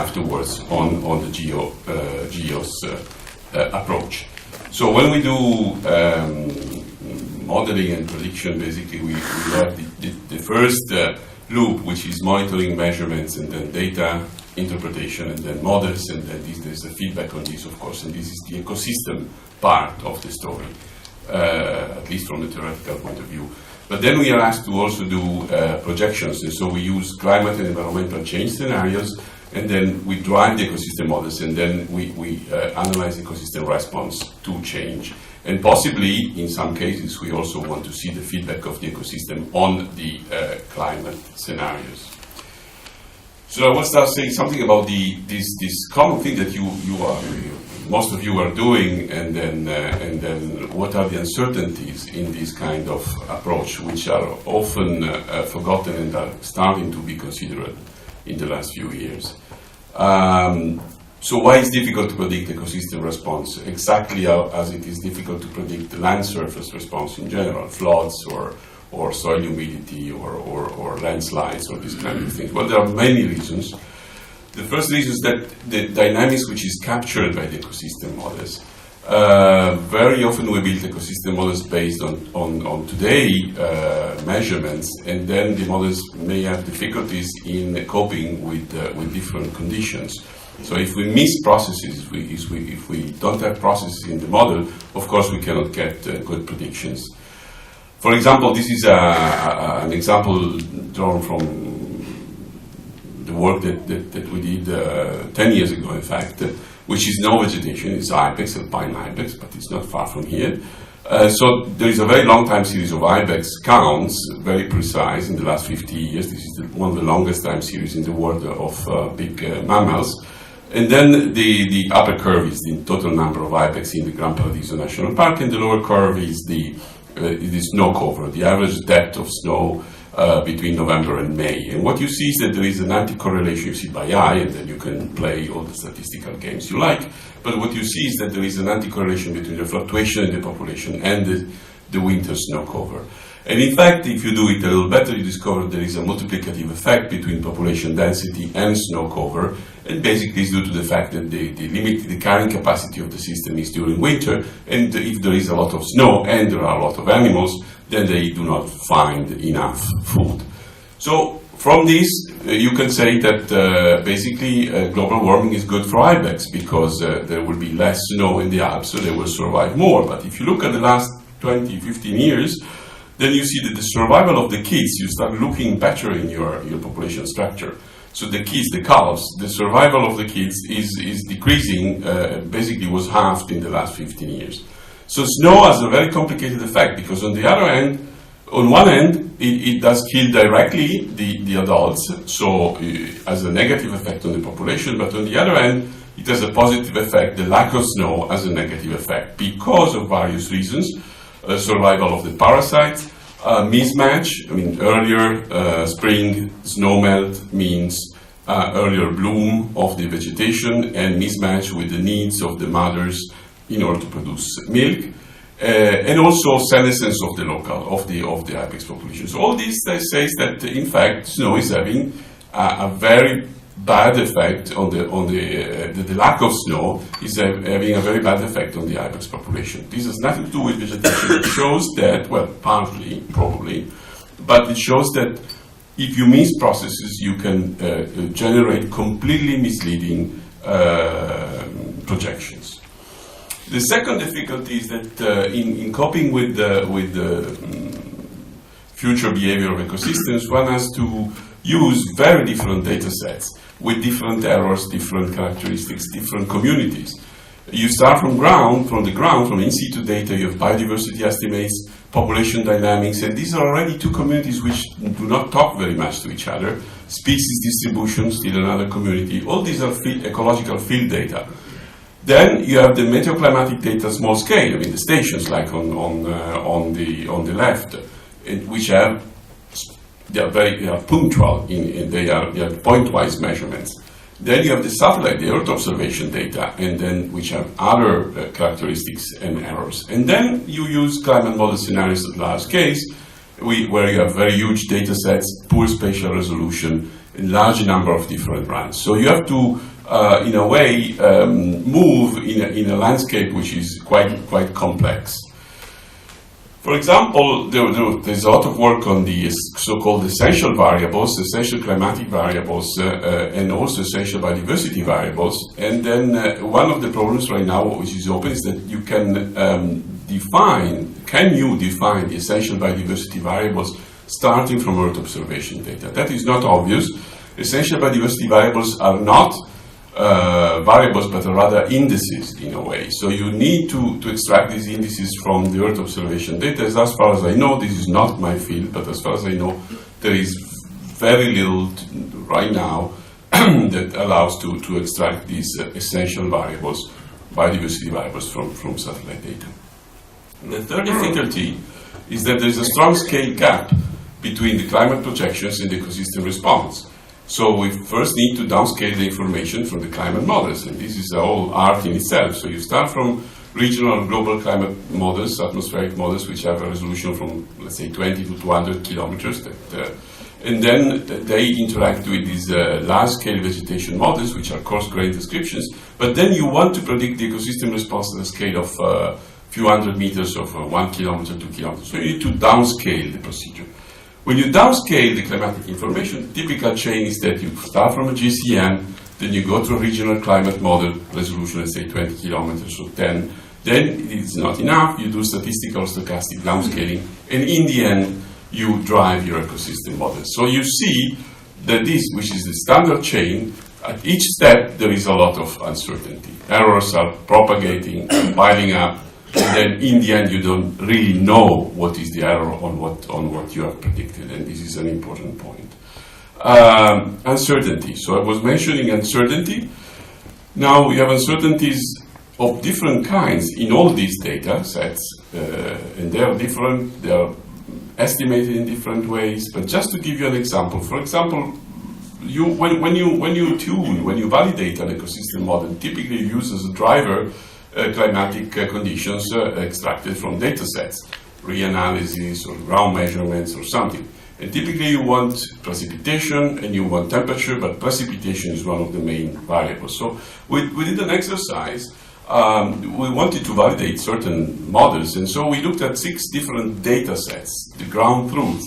afterwards on the GEO's approach. So when we do modeling and prediction, basically we have the first loop, which is monitoring, measurements, and then data interpretation, and then models, and then there's a feedback on this, of course, and this is the ecosystem part of the story, at least from the theoretical point of view. But then we are asked to also do projections, and so we use climate and environmental change scenarios, and then we drive the ecosystem models, and then we analyze ecosystem response to change. And possibly, in some cases, we also want to see the feedback of the ecosystem on the climate scenarios. So I will start saying something about this common thing that most of you are doing, and then what are the uncertainties in this kind of approach, which are often forgotten and are starting to be considered in the last few years. So why is it difficult to predict ecosystem response? Exactly as it is difficult to predict land surface response in general, floods or soil humidity or landslides or these kind of things. Well, there are many reasons. The first reason is that the dynamics which is captured by the ecosystem models, very often we build ecosystem models based on today measurements, and then the models may have difficulties in coping with different conditions. So if we miss processes, if we don't have processes in the model, of course we cannot get good predictions. For example, this is an example drawn from the work that we did 10 years ago, in fact, which is no vegetation. It's ibex, alpine ibex, but it's not far from here. So there is a very long time series of ibex counts, very precise, in the last 50 years. This is one of the longest time series in the world of big mammals. And then the upper curve is the total number of ibex in the Gran Paradiso National Park, and the lower curve is the snow cover, the average depth of snow between November and May. And what you see is that there is an anti-correlation you see by eye, and then you can play all the statistical games you like. But what you see is that there is an anti-correlation between the fluctuation in the population and the winter snow cover. And in fact, if you do it a little better, you discover there is a multiplicative effect between population density and snow cover, and basically it's due to the fact that the carrying capacity of the system is during winter, and if there is a lot of snow and there are a lot of animals, then they do not find enough food. So from this, you can say that basically global warming is good for ibex, because there will be less snow in the Alps, so they will survive more. But if you look at the last 20, 15 years, then you see that the survival of the kids, you start looking better in your population structure. So the kids, the calves, the survival of the kids is decreasing, basically was halved in the last 15 years. So snow has a very complicated effect, because on the other hand, on one end, it does kill directly the adults, so has a negative effect on the population, but on the other end, it has a positive effect. The lack of snow has a negative effect because of various reasons. Survival of the parasites, mismatch. I mean, earlier spring snow melt means earlier bloom of the vegetation, and mismatch with the needs of the mothers in order to produce milk, and also senescence of the ibex population. So all this says that in fact snow is having a very bad effect on the lack of snow is having a very bad effect on the ibex population. This has nothing to do with vegetation. It shows that, well, partly, probably, but it shows that if you miss processes, you can generate completely misleading projections. The second difficulty is that in coping with the future behavior of ecosystems, one has to use very different data sets with different errors, different characteristics, different communities. You start from in situ data, you have biodiversity estimates, population dynamics, and these are already two communities which do not talk very much to each other. Species distribution, still another community. All these are ecological field data. Then you have the meteoclimatic data small scale, I mean the stations like on the left, which have they are punctual, they are point-wise measurements. Then you have the satellite, the Earth observation data, and then which have other characteristics and errors. And then you use climate model scenarios at large scale, where you have very huge data sets, poor spatial resolution, large number of different runs. So you have to, in a way, move in a landscape which is quite complex. For example, there's a lot of work on the so-called essential variables, essential climatic variables, and also essential biodiversity variables. And then one of the problems right now, which is open, is that you can you define the essential biodiversity variables starting from Earth observation data? That is not obvious. Essential biodiversity variables are not variables, but are rather indices in a way. So you need to extract these indices from the Earth observation data. As far as I know, this is not my field, but as far as I know, there is very little right now that allows to extract these essential variables, biodiversity variables from satellite data. And the third difficulty is that there is a strong scale gap between the climate projections and the ecosystem response. So we first need to downscale the information from the climate models, and this is a whole art in itself. So you start from regional and global climate models, atmospheric models, which have a resolution from, let's say, 20 to 200 kilometers, and then they interact with these large-scale vegetation models, which are coarse-grained descriptions, but then you want to predict the ecosystem response at a scale of a few hundred meters, of 1 kilometer, 2 kilometers. So you need to downscale the procedure. When you downscale the climatic information, typical chain is that you start from a GCM, then you go to a regional climate model, resolution, let's say 20 kilometers or 10. Then it's not enough, you do statistical stochastic downscaling, and in the end, you drive your ecosystem model. So you see that this, which is the standard chain, at each step there is a lot of uncertainty. Errors are propagating, piling up, and then in the end you don't really know what is the error on what you have predicted, and this is an important point. Uncertainty. So I was mentioning uncertainty. Now we have uncertainties of different kinds in all these data sets, and they are different, they are estimated in different ways. But just to give you an example, for example, when you validate an ecosystem model, typically you use as a driver climatic conditions extracted from data sets, reanalysis or ground measurements or something. And typically you want precipitation and you want temperature, but precipitation is one of the main variables. So we did an exercise. We wanted to validate certain models, and so we looked at 6 different data sets, the ground truth,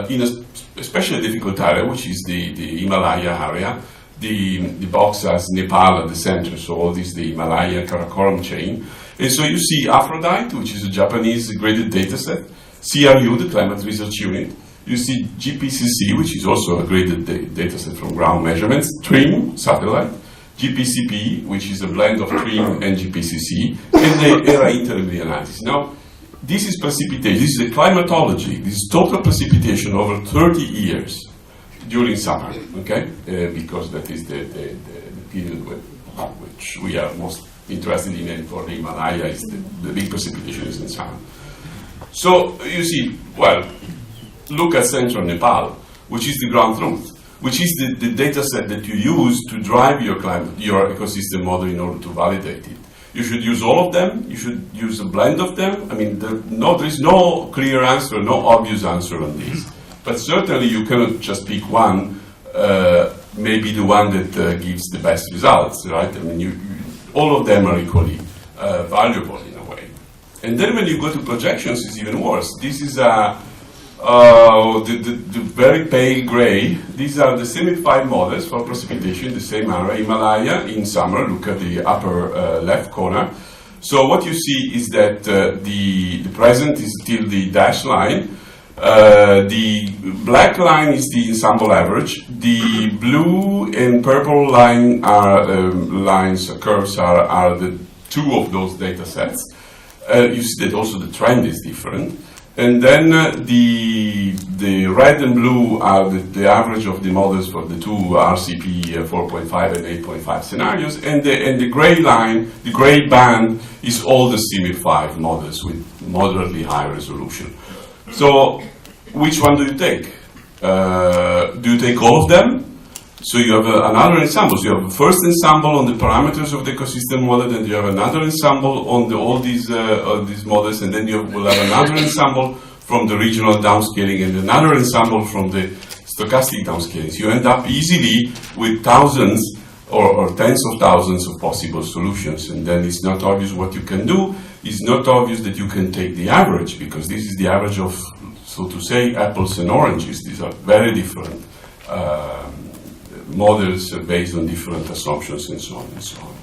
in a especially difficult area, which is the Himalaya area. The box has Nepal at the center, so all this the Himalaya Karakoram chain. And so you see Aphrodite, which is a Japanese graded data set, CRU, the Climate Research Unit. You see GPCC, which is also a graded data set from ground measurements, TRIM, satellite, GPCP, which is a blend of TRIM and GPCC, and the ERA interim analysis. Now, this is precipitation, this is a climatology, this is total precipitation over 30 years. During summer, okay, because that is the period which we are most interested in, and for the Himalaya, is the big precipitation is in summer. So you see, well, look at central Nepal, which is the ground truth, which is the data set that you use to drive your ecosystem model in order to validate it. You should use all of them, you should use a blend of them. I mean, there is no clear answer, no obvious answer on this. But certainly you cannot just pick one, maybe the one that gives the best results, right? I mean, all of them are equally valuable in a way. And then when you go to projections, it's even worse. This is the very pale gray. These are the CIMIC-5 models for precipitation in the same area, Himalaya in summer. Look at the upper left corner. So what you see is that the present is still the dashed line. The black line is the ensemble average. The blue and purple line are curves are the 2 of those data sets. You see that also the trend is different. And then the red and blue are the average of the models for the 2 RCP 4.5 and 8.5 scenarios. And the gray line, the gray band, is all the CIMIC-5 models with moderately high resolution. So, which one do you take? Do you take all of them? So you have another ensemble. So you have a first ensemble on the parameters of the ecosystem model, and you have another ensemble on all these models, and then you will have another ensemble from the regional downscaling, and another ensemble from the stochastic downscaling. You end up easily with thousands or tens of thousands of possible solutions, and then it's not obvious what you can do. It's not obvious that you can take the average, because this is the average of, so to say, apples and oranges. These are very different models based on different assumptions and so on and so on.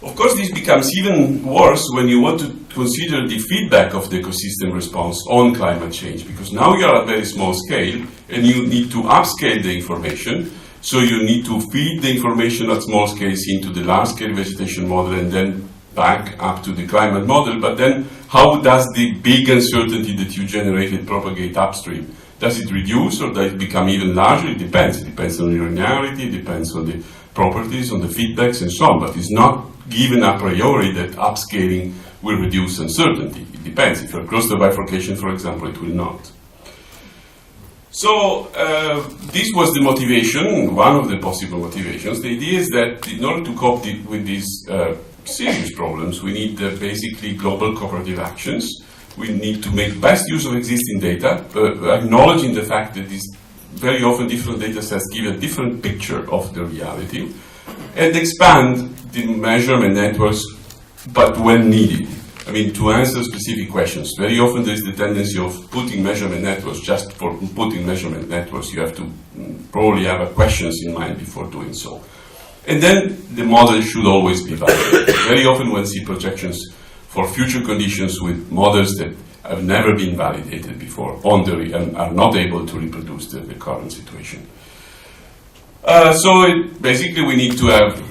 Of course, this becomes even worse when you want to consider the feedback of the ecosystem response on climate change, because now you are at very small scale and you need to upscale the information. So you need to feed the information at small scales into the large scale vegetation model and then back up to the climate model. But then how does the big uncertainty that you generated propagate upstream? Does it reduce or does it become even larger? It depends. It depends on linearity, it depends on the properties, on the feedbacks and so on. But it's not given a priori that upscaling will reduce uncertainty. It depends. If you're close to bifurcation, for example, it will not. So this was the motivation, one of the possible motivations. The idea is that in order to cope with these serious problems, we need basically global cooperative actions. We need to make best use of existing data, acknowledging the fact that these very often different data sets give a different picture of the reality, and expand the measurement networks, but when needed. I mean, to answer specific questions. Very often there is the tendency of putting measurement networks just for putting measurement networks. You have to probably have questions in mind before doing so. And then the model should always be validated. Very often one sees projections for future conditions with models that have never been validated before and are not able to reproduce the current situation. Basically we need to have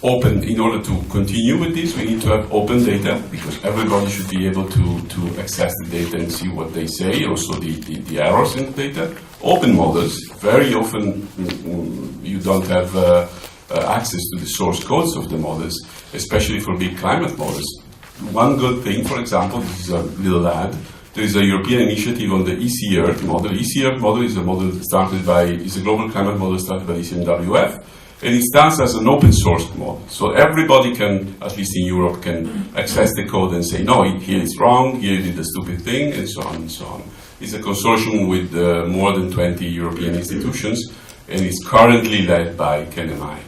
open, in order to continue with this, we need to have open data, because everybody should be able to access the data and see what they say, also the errors in the data. Open models, very often you don't have access to the source codes of the models, especially for big climate models. One good thing, for example, this is a little ad, there is a European initiative on the EC Earth model. EC Earth model is a model is a global climate model started by ECMWF, and it stands as an open source model. So everybody can, at least in Europe, can access the code and say, no, here it's wrong, here you did a stupid thing, and so on and so on. It's a consortium with more than 20 European institutions, and it's currently led by KNMI.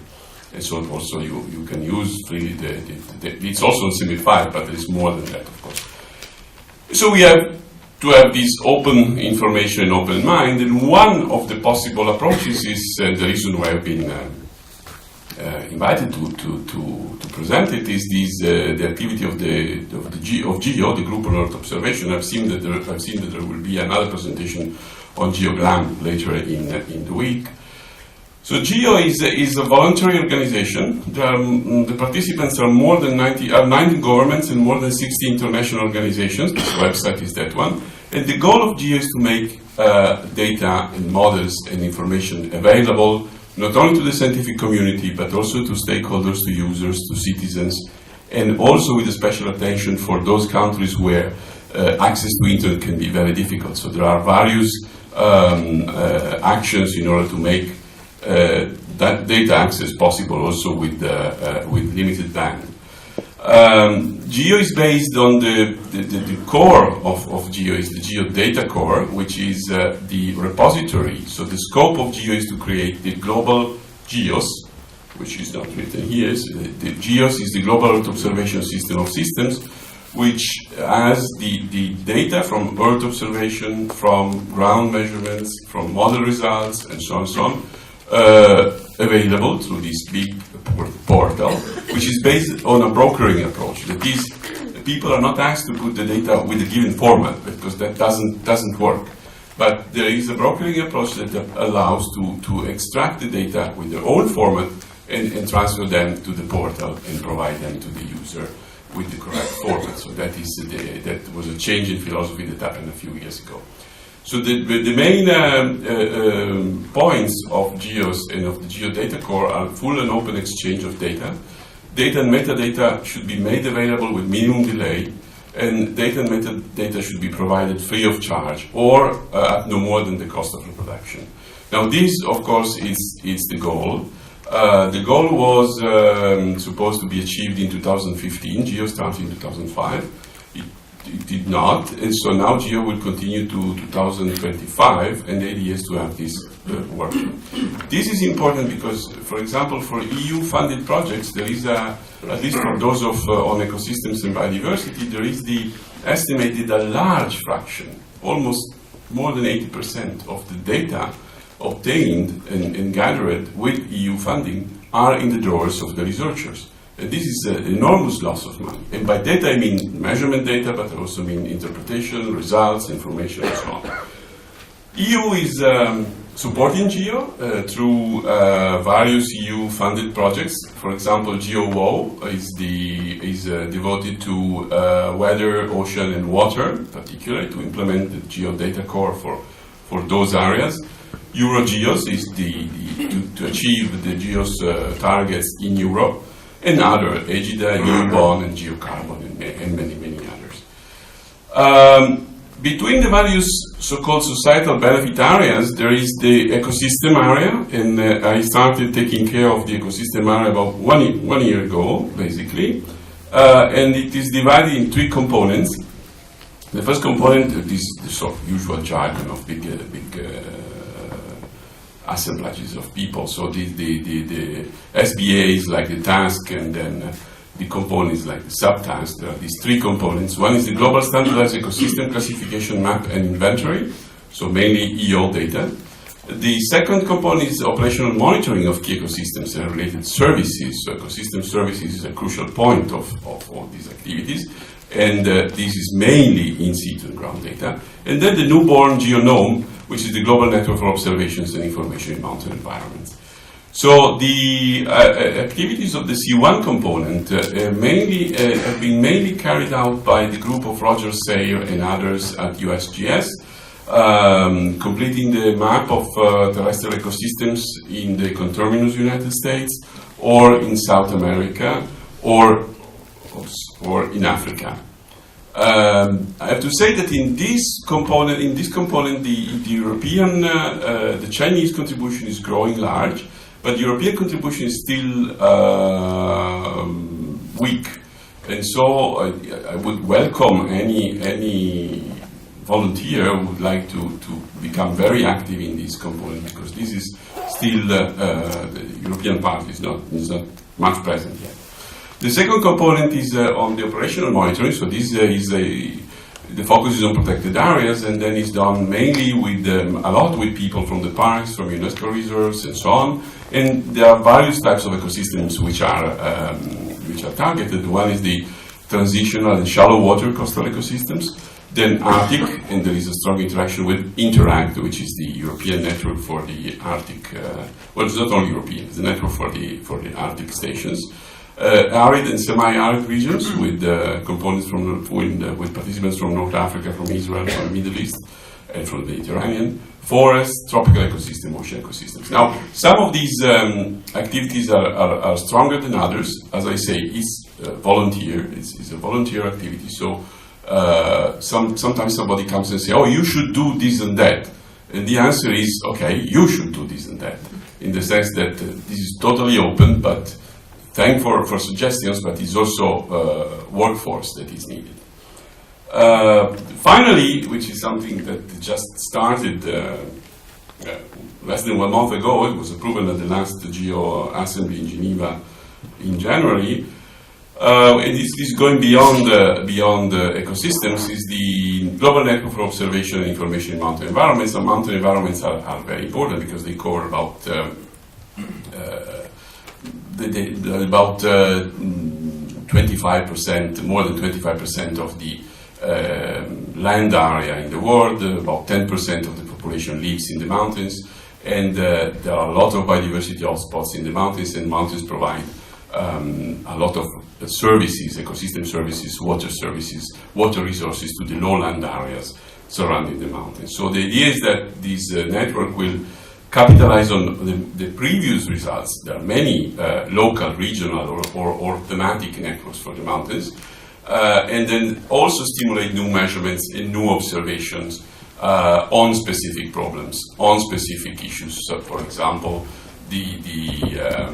And so also you can use freely it's also simplified, but there is more than that, of course. So we have to have this open information, open mind, and one of the possible approaches is, the reason why I've been invited to present it, is the activity of GEO, the Group on Earth Observation. I've seen that there will be another presentation on GeoGlam later in the week. So GEO is a voluntary organization. The participants are more than 90 governments and more than 60 international organizations. This website is that one. And the goal of GEO is to make data and models and information available not only to the scientific community, but also to stakeholders, to users, to citizens, and also with a special attention for those countries where access to internet can be very difficult. So there are various actions in order to make that data access possible also with limited band. GEO is based on the core of GEO is the GEO data core, which is the repository. So the scope of GEO is to create the global GEOS, which is not written here. So the GEOS is the Global Earth Observation System of Systems, which has the data from Earth observation, from ground measurements, from model results, and so on and so on, available through this big portal, which is based on a brokering approach. That is, people are not asked to put the data with a given format, because that doesn't work. But there is a brokering approach that allows to extract the data with their own format and transfer them to the portal and provide them to the user with the correct format. So that was a change in philosophy that happened a few years ago. So the main points of GEOS and of the GEO data core are full and open exchange of data. Data and metadata should be made available with minimum delay, and data and metadata should be provided free of charge or at no more than the cost of reproduction. Now this, of course, is the goal. The goal was supposed to be achieved in 2015. GEO started in 2005. It it did not, and so now GEO will continue to 2025, and the idea is to have this working. This is important because, for example, for EU-funded projects, there is at least for those on ecosystems and biodiversity, there is the estimated a large fraction, almost more than 80% of the data obtained and gathered with EU funding are in the drawers of the researchers. And this is an enormous loss of money. And by data, I mean measurement data, but I also mean interpretation, results, information, and so on. EU is supporting GEO through various EU-funded projects. For example, GEO is devoted to weather, ocean, and water, particularly to implement the GEO data core for those areas. EuroGeos is to achieve the GEO's targets in Europe, and other, EGIDA, EUBON, and Geocarbon, and many, many others. Between the various so-called societal benefit areas, there is the ecosystem area, and I started taking care of the ecosystem area about one year ago, basically, and it is divided in three components. The first component is the sort of usual jargon of big assemblages of people. So the SBA is like the task, and then the components like the subtask. There are these three components. One is the global standardized ecosystem classification map and inventory, so mainly EO data. The second component is operational monitoring of key ecosystems and related services. So ecosystem services is a crucial point of all these activities. And this is mainly in situ and ground data. And then the newborn GeoNome, which is the global network for observations and information in mountain environments. So the activities of the C1 component have been mainly carried out by the group of Roger Sayer and others at USGS, completing the map of terrestrial ecosystems in the conterminous United States, or in South America, or in Africa. I have to say that in this component, the European, the Chinese contribution is growing large, but the European contribution is still weak. And so I would welcome any volunteer who would like to become very active in this component, because this is still the European part is not much present yet. The second component is on the operational monitoring. So this the focus is on protected areas, and then it's done mainly with a lot with people from the parks, from UNESCO reserves, and so on. And there are various types of ecosystems which are targeted. One is the transitional and shallow water coastal ecosystems. Then Arctic, and there is a strong interaction with Interact, which is the European network for the Arctic. Well, it's not only European; it's the network for the Arctic stations. Arid and semi-arid regions with components with participants from North Africa, from Israel, from the Middle East, and from the Mediterranean. Forests, tropical ecosystem, ocean ecosystems. Now, some of these activities are stronger than others. As I say, it's volunteer. It's a volunteer activity. So sometimes somebody comes and says, "Oh, you should do this and that," and the answer is, "Okay, you should do this and that," in the sense that this is totally open, but thank for suggestions, but it's also workforce that is needed. Finally, which is something that just started less than 1 month ago, it was approved at the last GEO Assembly in Geneva in January, and this is going beyond ecosystems, is the Global Network for Observation and Information in Mountain Environments. And mountain environments are very important because they cover about 25%, more than 25% of the land area in the world. About 10% of the population lives in the mountains, and there are a lot of biodiversity hotspots in the mountains, and mountains provide a lot of services, ecosystem services, water resources to the lowland areas surrounding the mountains. So the idea is that this network will capitalize on the previous results. There are many local, regional, or thematic networks for the mountains, and then also stimulate new measurements and new observations on specific problems, on specific issues. So, for example, the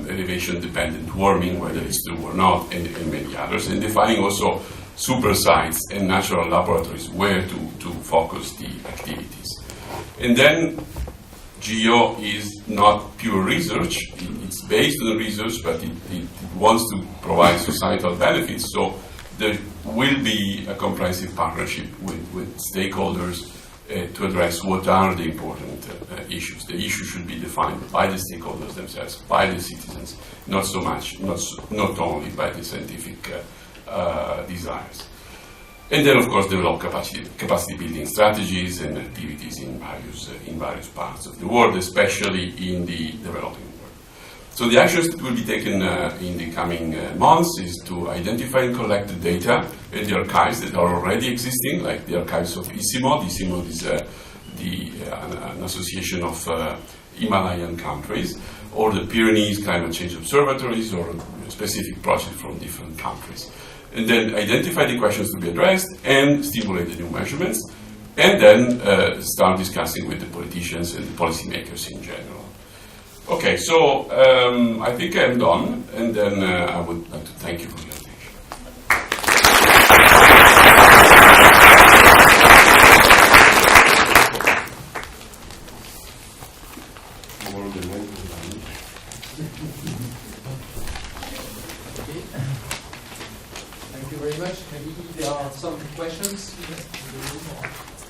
elevation-dependent warming, whether it's true or not, and many others, and defining also super sites and natural laboratories where to focus the activities. And then GEO is not pure research, it's based on research, but it wants to provide societal benefits, so there will be a comprehensive partnership with stakeholders to address what are the important issues. The issue should be defined by the stakeholders themselves, by the citizens, not only by the scientific desires. And then, of course, develop capacity building strategies and activities in various parts of the world, especially in the developing world. So the actions that will be taken in the coming months is to identify and collect the data at the archives that are already existing, like the archives of ICIMOD. ICIMOD is an association of Himalayan countries, or the Pyrenees Climate Change Observatories, or specific projects from different countries. And then identify the questions to be addressed and stimulate the new measurements, and then start discussing with the politicians and the policymakers in general. Okay, so I think I'm done, and then I would like to thank you for your attention. Thank you very much. Maybe there are some questions in the room.